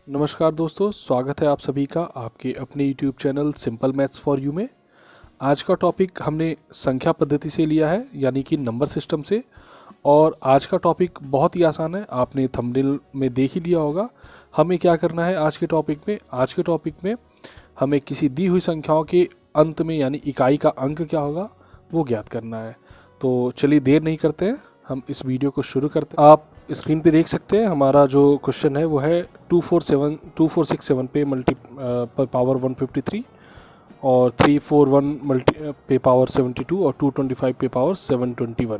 नमस्कार दोस्तों, स्वागत है आप सभी का आपके अपने YouTube channel simple maths for you में। आज का टॉपिक हमने संख्या पद्धति से लिया है, यानी कि नंबर सिस्टम से। और आज का टॉपिक बहुत ही आसान है, आपने थंबनेल में देख ही लिया होगा। हमें क्या करना है आज के टॉपिक में हमें किसी दी हुई संख्याओं के अंत में यानी इकाई का अंक क्या होगा वो ज्ञात करना है। तो चलिए देर नहीं करते हैं, हम इस वीडियो को शुरू करते हैं। आप स्क्रीन पे देख सकते हैं हमारा जो क्वेश्चन है वो है 2467 पे मल्टी पर पावर 153 और 341 मल्टी पे पावर 72 और 225 पे पावर 721।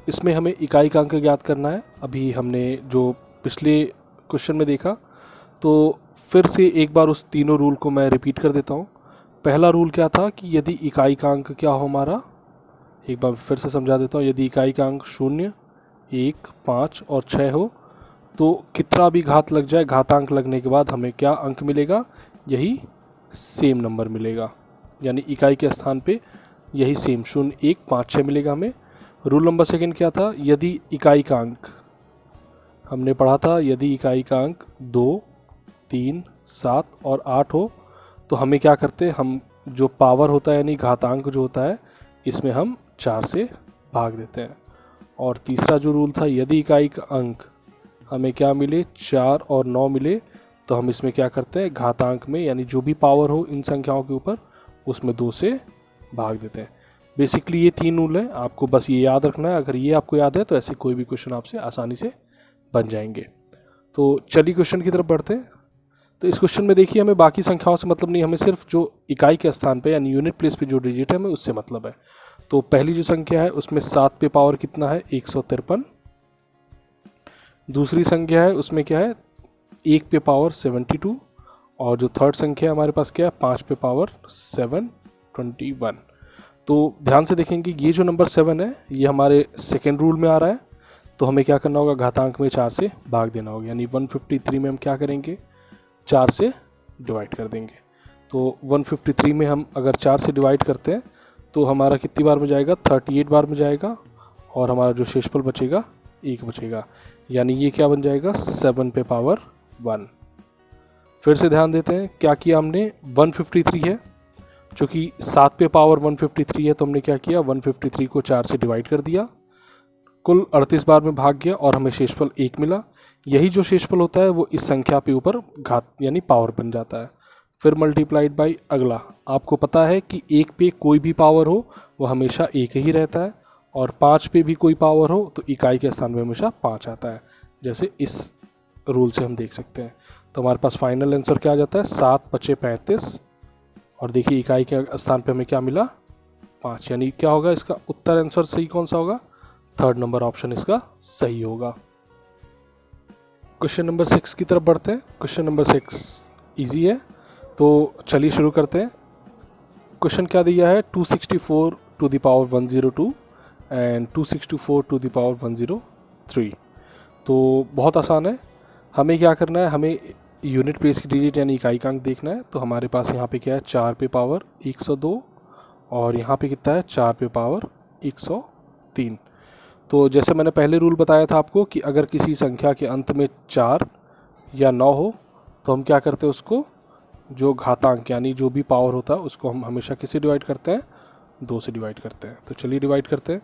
इसमें हमें इकाई का अंक ज्ञात करना है। अभी हमने जो पिछले क्वेश्चन में देखा, तो फिर से एक बार उस तीनों रूल को मैं रिपीट कर देता हूँ। पहला रूल क्या था कि यदि इकाई का अंक क्या हो हमारा, एक बार फिर से समझा देता हूँ। यदि इकाई का अंक 0, 1, 5 और 6 हो तो कितना भी घात लग जाए, घातांक लगने के बाद हमें क्या अंक मिलेगा, यही सेम नंबर मिलेगा। यानी इकाई के स्थान पे यही सेम 0, 1, 5, 6 मिलेगा हमें। रूल नंबर सेकंड क्या था, यदि इकाई का अंक हमने पढ़ा था, यदि इकाई का अंक 2, 3, 7 और 8 हो तो हमें क्या करते हैं, हम जो पावर होता है यानी घातांक जो होता है इसमें हम 4 से भाग देते हैं। और तीसरा जो रूल था, यदि इकाई का अंक हमें क्या मिले, 4 और 9 मिले तो हम इसमें क्या करते हैं, घातांक में यानी जो भी पावर हो इन संख्याओं के ऊपर उसमें 2 से भाग देते हैं। बेसिकली ये 3 रूल है, आपको बस ये याद रखना है। अगर ये आपको याद है तो ऐसे कोई भी क्वेश्चन आपसे आसानी से बन जाएंगे। तो चलिए क्वेश्चन की तरफ बढ़ते हैं। तो इस क्वेश्चन में देखिए, हमें बाकी संख्याओं से मतलब नहीं, हमें सिर्फ जो इकाई के स्थान पे यानी यूनिट प्लेस पे जो डिजिट है हमें उससे मतलब है। तो पहली जो संख्या है उसमें 7 पे पावर कितना है, 153। दूसरी संख्या है उसमें क्या है, 1 पे पावर 72। और जो थर्ड संख्या है हमारे पास क्या है, 5 पे पावर 721। तो ध्यान से देखेंगे, ये जो नंबर 7 है ये हमारे सेकेंड रूल में आ रहा है। तो हमें क्या करना होगा, घातांक में 4 से भाग देना होगा। यानी 153 में हम क्या करेंगे, 4 से डिवाइड कर देंगे। तो 153 में हम अगर 4 से डिवाइड करते हैं तो हमारा कितनी बार में जाएगा, 38 बार में जाएगा। और हमारा जो शेषफल बचेगा 1 बचेगा। यानी ये क्या बन जाएगा, 7 पे पावर 1। फिर से ध्यान देते हैं, क्या किया हमने, 153 है, चूँकि 7 पे पावर 153 है तो हमने क्या किया, 153 को 4 से डिवाइड कर दिया, कुल 38 बार में भाग गया और हमें शेषफल 1 मिला। यही जो शेषफल होता है वो इस संख्या पे ऊपर घात यानी पावर बन जाता है। फिर मल्टीप्लाइड बाई अगला। आपको पता है कि 1 पे कोई भी पावर हो वो हमेशा 1 ही रहता है, और 5 पे भी कोई पावर हो तो इकाई के स्थान में हमेशा 5 आता है, जैसे इस रूल से हम देख सकते हैं। तो हमारे पास फाइनल आंसर क्या आ जाता है, 7 5 35। और देखिए इकाई के स्थान पे हमें क्या मिला, 5। यानी क्या होगा इसका उत्तर आंसर सही कौन सा होगा, थर्ड नंबर ऑप्शन इसका सही होगा। क्वेश्चन नंबर 6 की तरफ बढ़ते हैं। क्वेश्चन नंबर 6 इजी है, तो चलिए शुरू करते हैं। क्वेश्चन क्या दिया है, 264 to the power 102 and 264 to the power 103। तो बहुत आसान है, हमें क्या करना है, हमें यूनिट प्लेस की डिजिट यानी इकाई का अंक देखना है। तो हमारे पास यहाँ पे क्या है, 4 पे पावर 102 और यहाँ पे कितना है, 4 पे पावर 103। तो जैसे मैंने पहले रूल बताया था आपको कि अगर किसी संख्या के अंत में 4 या 9 हो तो हम क्या करते हैं, उसको जो घातांक यानी जो भी पावर होता है उसको हम हमेशा किससे डिवाइड करते हैं, 2 से डिवाइड करते हैं। तो चलिए डिवाइड करते हैं।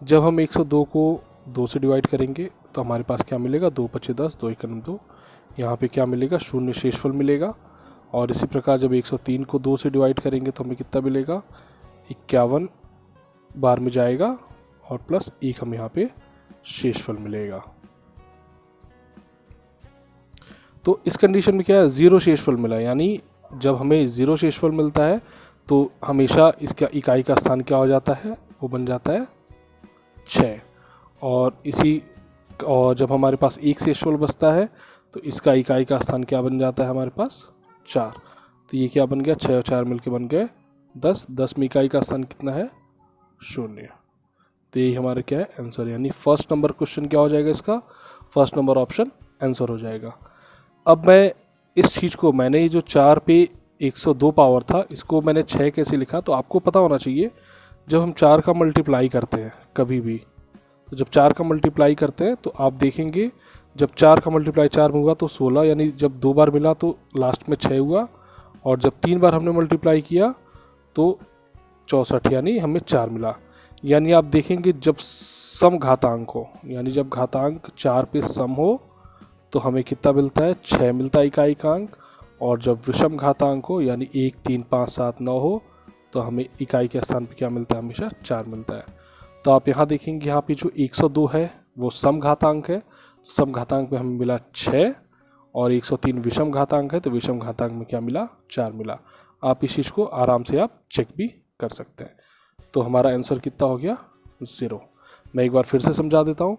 जब हम 102 को 2 से डिवाइड करेंगे तो हमारे पास क्या मिलेगा, 2 5 10, 2 1 2। यहाँ पे क्या मिलेगा, 0 शेषफल मिलेगा। और इसी प्रकार जब 103 को 2 से डिवाइड करेंगे तो हमें कितना मिलेगा, 51 बार में जाएगा और प्लस 1 हम यहाँ पे शेषफल मिलेगा। तो इस कंडीशन में क्या है, 0 शेषफल मिला। यानी जब हमें 0 शेषफल मिलता है तो हमेशा इसका इकाई का स्थान क्या हो जाता है, वो बन जाता है 6। और जब हमारे पास 1 शेषफल बचता है तो इसका इकाई का स्थान क्या बन जाता है हमारे पास, 4। तो ये क्या बन गया, 6 और 4 मिलके बन गए 10। 10 में इकाई का स्थान कितना है, 0। तो यही हमारा क्या है आंसर। यानी फर्स्ट नंबर क्वेश्चन क्या हो जाएगा इसका, फर्स्ट नंबर ऑप्शन आंसर हो जाएगा। अब मैं इस चीज़ को, मैंने ये जो 4 पे 102 पावर था इसको मैंने 6 कैसे लिखा, तो आपको पता होना चाहिए जब हम 4 का मल्टीप्लाई करते हैं कभी भी, तो जब 4 का मल्टीप्लाई करते हैं तो आप देखेंगे जब 4 का मल्टीप्लाई 4 में हुआ तो 16, यानी जब 2 बार मिला तो लास्ट में 6 हुआ, और जब 3 बार हमने मल्टीप्लाई किया तो 64, यानी हमें 4 मिला। यानी आप देखेंगे जब सम घातांक हो, यानी जब घातांक 4 पे सम हो तो हमें कितना मिलता है, 6 मिलता है इकाई का अंक। और जब विषम घातांक हो यानी 1, 3, 5, 7, 9 हो तो हमें इकाई के स्थान पे क्या मिलता है, हमेशा 4 मिलता है। तो आप यहाँ देखेंगे यहाँ पे जो 102 है वो सम घातांक है, तो सम घातांक में हमें मिला 6, और 103 विषम घातांक है तो विषम घातांक में क्या मिला, 4 मिला। आप इस चीज़ को आराम से आप चेक भी कर सकते हैं। तो हमारा आंसर कितना हो गया, 0। मैं एक बार फिर से समझा देता हूँ।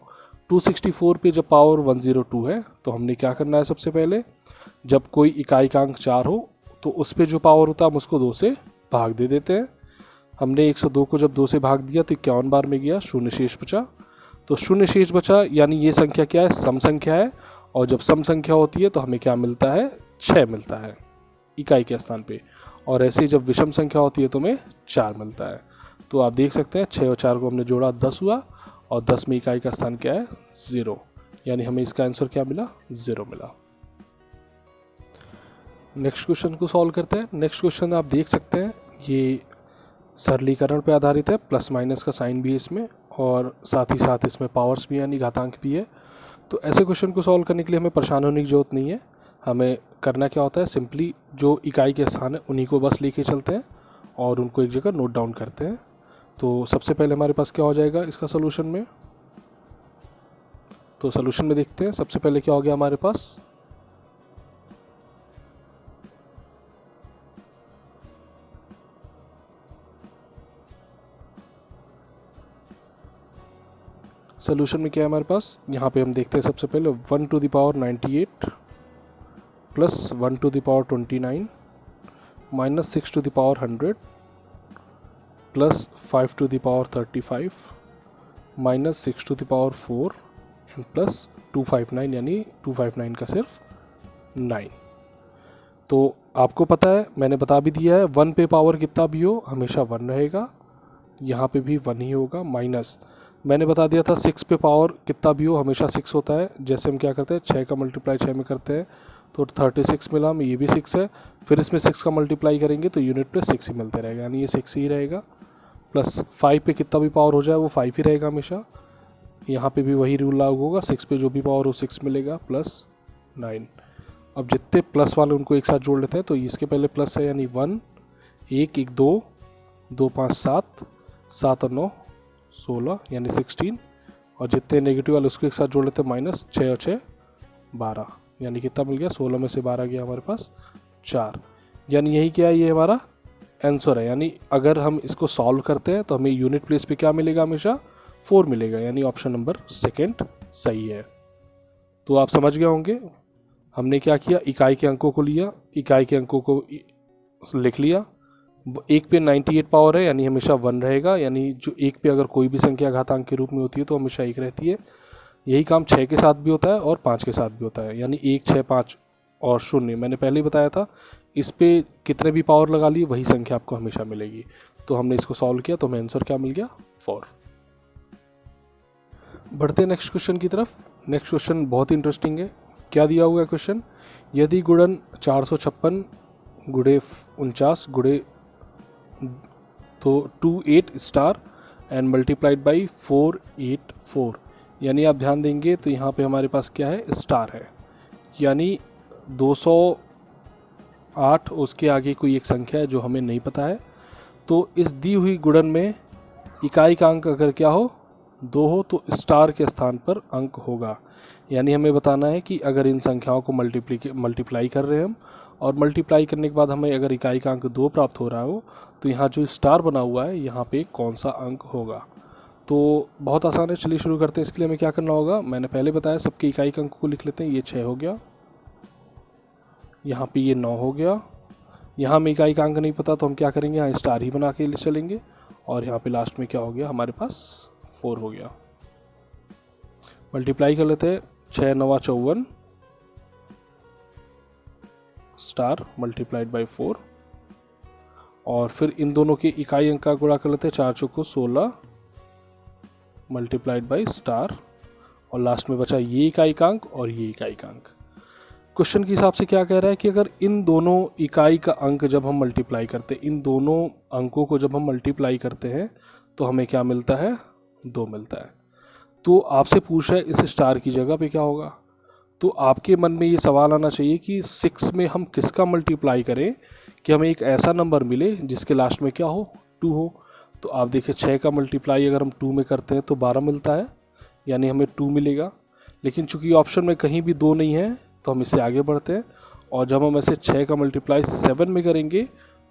264 पे जब पावर 102 है तो हमने क्या करना है, सबसे पहले जब कोई इकाई का अंक 4 हो तो उस पर जो पावर होता है हम उसको 2 से भाग दे देते हैं। हमने 102 को जब 2 से भाग दिया तो 51 बार में गया, शून्य शेष बचा। तो शून्य शेष बचा यानी ये संख्या क्या है, सम संख्या है, और जब सम संख्या होती है तो हमें क्या मिलता है, 6 मिलता है इकाई के स्थान पे, और ऐसे ही जब विषम संख्या होती है तो हमें 4 मिलता है। तो आप देख सकते हैं 6 और 4 को हमने जोड़ा 10 हुआ, और 10 में इकाई का स्थान क्या है, 0, यानी हमें इसका आंसर क्या मिला, 0 मिला। नेक्स्ट क्वेश्चन को सॉल्व करते हैं। नेक्स्ट क्वेश्चन आप देख सकते हैं ये सरलीकरण पे आधारित है, प्लस माइनस का साइन भी है इसमें, और साथ ही साथ इसमें पावर्स भी यानी घातांक भी है। तो ऐसे क्वेश्चन को सॉल्व करने के लिए हमें परेशान होने की जरूरत नहीं है। हमें करना क्या होता है, सिंपली जो इकाई के स्थान है उन्हीं को बस लेके चलते हैं और उनको एक जगह नोट डाउन करते हैं। तो सबसे पहले हमारे पास क्या हो जाएगा इसका सोल्यूशन में, तो सोल्यूशन में देखते हैं सबसे पहले क्या हो गया हमारे पास। सोल्यूशन में क्या है हमारे पास, यहाँ पे हम देखते हैं सबसे पहले 1 to the power 98 plus 1 to the power 29 minus 6 to the power 100 plus 5 to the power 35 minus 6 to the power 4 and plus 259, यानी 259 का सिर्फ 9। तो आपको पता है, मैंने बता भी दिया है, 1 पे पावर कितना भी हो हमेशा 1 रहेगा, यहाँ पे भी 1 ही होगा। माइनस मैंने बता दिया था 6 पे पावर कितना भी हो हमेशा 6 होता है। जैसे हम क्या करते हैं, 6 का मल्टीप्लाई 6 में करते हैं तो 36 मिला हमें, ये भी 6 है, फिर इसमें 6 का मल्टीप्लाई करेंगे तो यूनिट पे 6 ही मिलते रहेगा, यानी ये 6 ही रहेगा। प्लस 5 पे कितना भी पावर हो जाए वो 5 ही रहेगा हमेशा, यहाँ पे भी वही रूल लागू होगा, 6 पे जो भी पावर हो 6 मिलेगा, प्लस 9। अब जितने प्लस वाले उनको एक साथ जोड़ लेते हैं, तो इसके पहले प्लस है यानी 1, 1, 1, 2, 2, 5, 7, 7 और 9, 16 यानी 16, और जितने नेगेटिव वाले उसको एक साथ जोड़ लेते हैं, माइनस 6 और 6 12, यानी कितना मिल गया, 16 में से 12 गया हमारे पास 4, यानी यही क्या है, ये हमारा आंसर है। यानी अगर हम इसको सॉल्व करते हैं तो हमें यूनिट प्लेस पे क्या मिलेगा, हमेशा 4 मिलेगा, यानी ऑप्शन नंबर सेकंड सही है। तो आप समझ गए होंगे हमने क्या किया, इकाई के अंकों को लिया, इकाई के अंकों को लिख लिया। एक पे 98 पावर है यानी हमेशा 1 रहेगा, यानी जो एक पे अगर कोई भी संख्या घातांक के रूप में होती है तो हमेशा 1 रहती है। यही काम 6 के साथ भी होता है और 5 के साथ भी होता है, यानी 1, 6, 5 और 0 मैंने पहले ही बताया था। इस पे कितने भी पावर लगा लिए वही संख्या आपको हमेशा मिलेगी। तो हमने इसको सॉल्व किया तो हमें आंसर क्या मिल गया, 4। बढ़ते हैं नेक्स्ट क्वेश्चन की तरफ। नेक्स्ट क्वेश्चन बहुत इंटरेस्टिंग है। क्या दिया हुआ है क्वेश्चन, यदि गुणन 456 गुणे 49 गुणे तो 28 स्टार एंड मल्टीप्लाइड बाई 484, यानी आप ध्यान देंगे तो यहाँ पे हमारे पास क्या है, स्टार है, यानी 208 उसके आगे कोई एक संख्या है जो हमें नहीं पता है। तो इस दी हुई गुणन में इकाई का अंक अगर क्या हो, 2 हो तो स्टार के स्थान पर अंक होगा। यानी हमें बताना है कि अगर इन संख्याओं को मल्टीप्लाई कर रहे हैं हम, और मल्टीप्लाई करने के बाद हमें अगर इकाई का अंक 2 प्राप्त हो रहा हो तो यहाँ जो स्टार बना हुआ है यहाँ पे कौन सा अंक होगा। तो बहुत आसान है, चलिए शुरू करते हैं। इसके लिए हमें क्या करना होगा, मैंने पहले बताया सबके इकाई के अंक को लिख लेते हैं। ये 6 हो गया, यहाँ पे ये 9 हो गया, यहाँ हमें इकाई का अंक नहीं पता तो हम क्या करेंगे, यहाँ स्टार ही बना के चलेंगे, और यहाँ पे लास्ट में क्या हो गया हमारे पास 4 हो गया। मल्टीप्लाई कर लेते हैं, 6 9 54 स्टार मल्टीप्लाइड बाई 4, और फिर इन दोनों के इकाई अंक का गुणा कर लेते हैं, 4 चौको 16 मल्टीप्लाइड बाई स्टार, और लास्ट में बचा ये इकाइकांक और ये इकाइकांक। क्वेश्चन के हिसाब से क्या कह रहा है कि अगर इन दोनों इकाई का अंक जब हम मल्टीप्लाई करते हैं, इन दोनों अंकों को जब हम मल्टीप्लाई करते हैं तो हमें क्या मिलता है, 2 मिलता है। तो आपसे पूछ रहा है इस स्टार की जगह पे क्या होगा। तो आपके मन में ये सवाल आना चाहिए कि 6 में हम किसका मल्टीप्लाई करें कि हमें एक ऐसा नंबर मिले जिसके लास्ट में क्या हो, 2 हो। तो आप देखिए 6 का मल्टीप्लाई अगर हम 2 में करते हैं तो 12 मिलता है, यानी हमें 2 मिलेगा। लेकिन चूंकि ऑप्शन में कहीं भी 2 नहीं है तो हम इससे आगे बढ़ते हैं, और जब हम ऐसे 6 का मल्टीप्लाई 7 में करेंगे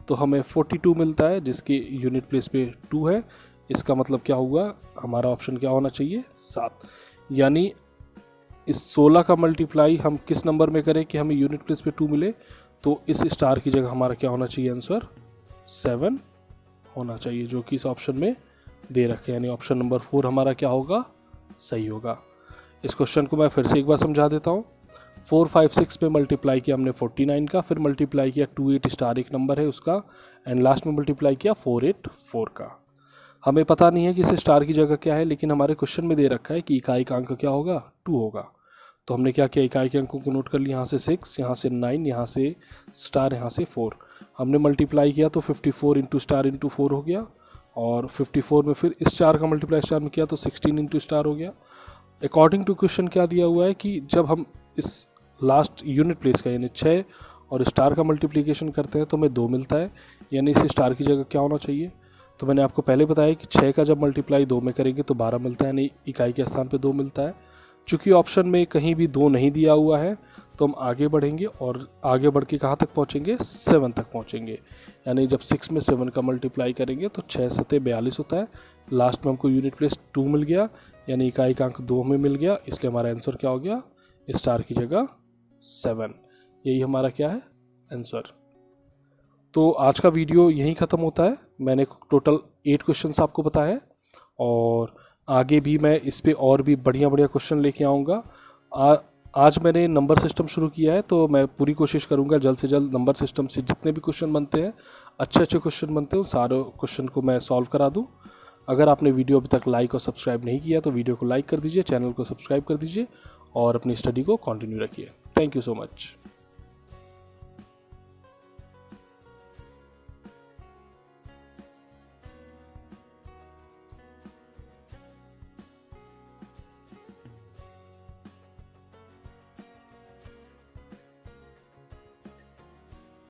तो हमें 42 मिलता है, जिसकी यूनिट प्लेस पे 2 है। इसका मतलब क्या हुआ, हमारा ऑप्शन क्या होना चाहिए, 7। यानी इस 16 का मल्टीप्लाई हम किस नंबर में करें कि हमें यूनिट प्लेस पे 2 मिले, तो इस स्टार की जगह हमारा क्या होना चाहिए, आंसर 7 होना चाहिए, जो कि इस ऑप्शन में दे रखे, यानी ऑप्शन नंबर 4 हमारा क्या होगा, सही होगा। इस क्वेश्चन को मैं फिर से एक बार समझा देता हूँ। 4, 5, 6 में मल्टीप्लाई किया हमने 49 का, फिर मल्टीप्लाई किया 28 स्टार एक नंबर है उसका, एंड लास्ट में मल्टीप्लाई किया 484 का। हमें पता नहीं है कि इस स्टार की जगह क्या है, लेकिन हमारे क्वेश्चन में दे रखा है कि इकाई का अंक क्या होगा, 2 होगा। तो हमने क्या किया, इकाई के अंकों को नोट कर लिया, यहाँ से 6, यहाँ से 9, यहाँ से स्टार, यहाँ से 4। हमने मल्टीप्लाई किया तो 54 इंटू स्टार इंटू 4 हो गया, और 54 में फिर इस 4 का मल्टीप्लाई स्टार में किया तो 16 इंटू स्टार हो गया। अकॉर्डिंग टू क्वेश्चन क्या दिया हुआ है कि जब हम इस लास्ट यूनिट प्लेस का यानी 6 और स्टार का मल्टीप्लिकेशन करते हैं तो हमें 2 मिलता है, यानी इस स्टार की जगह क्या होना चाहिए। तो मैंने आपको पहले बताया कि 6 का जब मल्टीप्लाई 2 में करेंगे तो 12 मिलता है, यानी इकाई के स्थान पे 2 मिलता है। चूँकि ऑप्शन में कहीं भी 2 नहीं दिया हुआ है तो हम आगे बढ़ेंगे, और आगे बढ़ के कहाँ तक पहुँचेंगे, 7 तक पहुँचेंगे। यानी जब 6 में 7 का मल्टीप्लाई करेंगे तो 6 7 42 होता है। लास्ट में हमको यूनिट प्लेस 2 मिल गया, यानी इकाई का अंक 2 में मिल गया, इसलिए हमारा आंसर क्या हो गया, स्टार की जगह 7। यही हमारा क्या है, आंसर। तो आज का वीडियो यहीं ख़त्म होता है। मैंने टोटल 8 क्वेश्चन आपको बताए हैं, और आगे भी मैं इस पे और भी बढ़िया बढ़िया क्वेश्चन लेके आऊँगा। आज मैंने नंबर सिस्टम शुरू किया है, तो मैं पूरी कोशिश करूँगा जल्द से जल्द नंबर सिस्टम से जितने भी क्वेश्चन बनते हैं, अच्छे अच्छे क्वेश्चन बनते हैं, उन सारे क्वेश्चन को मैं सॉल्व करा दूँ। अगर आपने वीडियो अभी तक लाइक और सब्सक्राइब नहीं किया तो वीडियो को लाइक कर दीजिए, चैनल को सब्सक्राइब कर दीजिए, और अपनी स्टडी को कंटिन्यू रखिए। Thank you so much.